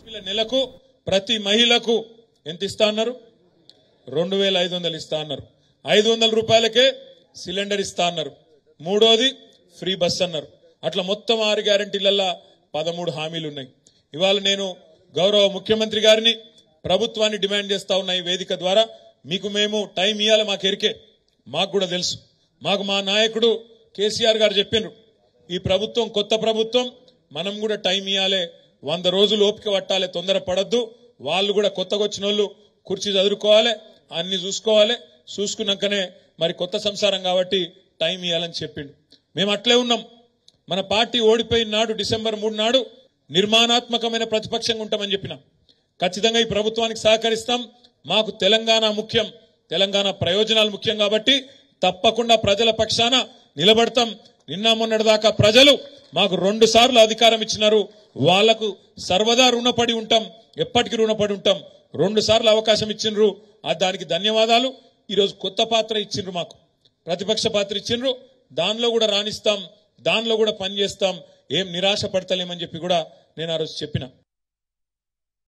లక్ష్మిల నెలకు ప్రతి మహిళకు ఎంత ఇస్తా అన్నారు? 2500 ఇస్తా అన్నారు. 500 రూపాయలకే సిలిండర్ ఇస్తా అన్నారు. మూడోది ఫ్రీ బస్ అన్నారు. అట్లా మొత్తం 6 గ్యారెంటీలల్లా 13 హామీలు ఉన్నాయి. ఇవాళ నేను గౌరవ ముఖ్యమంత్రి గారిని ప్రభుత్వాన్ని డిమాండ్ చేస్తా ఉన్న ఈ వేదిక ద్వారా మీకు మేము టైం ఇవ్వాలి. మాకు ఎరికే, మాకు కూడా తెలుసు. మాకు మా నాయకుడు కేసీఆర్ గారు చెప్పిండ్రు, ఈ ప్రభుత్వం కొత్త ప్రభుత్వం, మనం కూడా టైం ఇవ్వాలి, 100 రోజులు ఓపిక పట్టాలి, తొందర పడద్దు. వాళ్ళు కూడా కొత్తగా వచ్చిన వాళ్ళు కుర్చీ చదువుకోవాలి, అన్ని చూసుకోవాలి, చూసుకున్నాకనే మరి కొత్త సంసారం కాబట్టి టైం ఇవ్వాలని చెప్పిండు. మేము అట్లే ఉన్నాం. మన పార్టీ ఓడిపోయిన నాడు డిసెంబర్ 3 నాడు నిర్మాణాత్మకమైన ప్రతిపక్షంగా ఉంటామని చెప్పినాం. ఖచ్చితంగా ఈ ప్రభుత్వానికి సహకరిస్తాం. మాకు తెలంగాణ ముఖ్యం, తెలంగాణ ప్రయోజనాలు ముఖ్యం కాబట్టి తప్పకుండా ప్రజల పక్షాన నిలబడతాం. నిన్న మొన్నటిదాకా ప్రజలు మాకు 2 సార్లు అధికారం ఇచ్చినారు. వాళ్లకు సర్వదా రుణపడి ఉంటాం, ఎప్పటికీ రుణపడి ఉంటాం. 2 సార్లు అవకాశం ఇచ్చిండ్రు, దానికి ధన్యవాదాలు. ఈరోజు కొత్త పాత్ర ఇచ్చిండ్రు, మాకు ప్రతిపక్ష పాత్ర ఇచ్చిండ్రు. దానిలో కూడా రాణిస్తాం, దానిలో కూడా పనిచేస్తాం, ఏం నిరాశ పడతలేమని చెప్పి కూడా నేను ఆ రోజు చెప్పిన.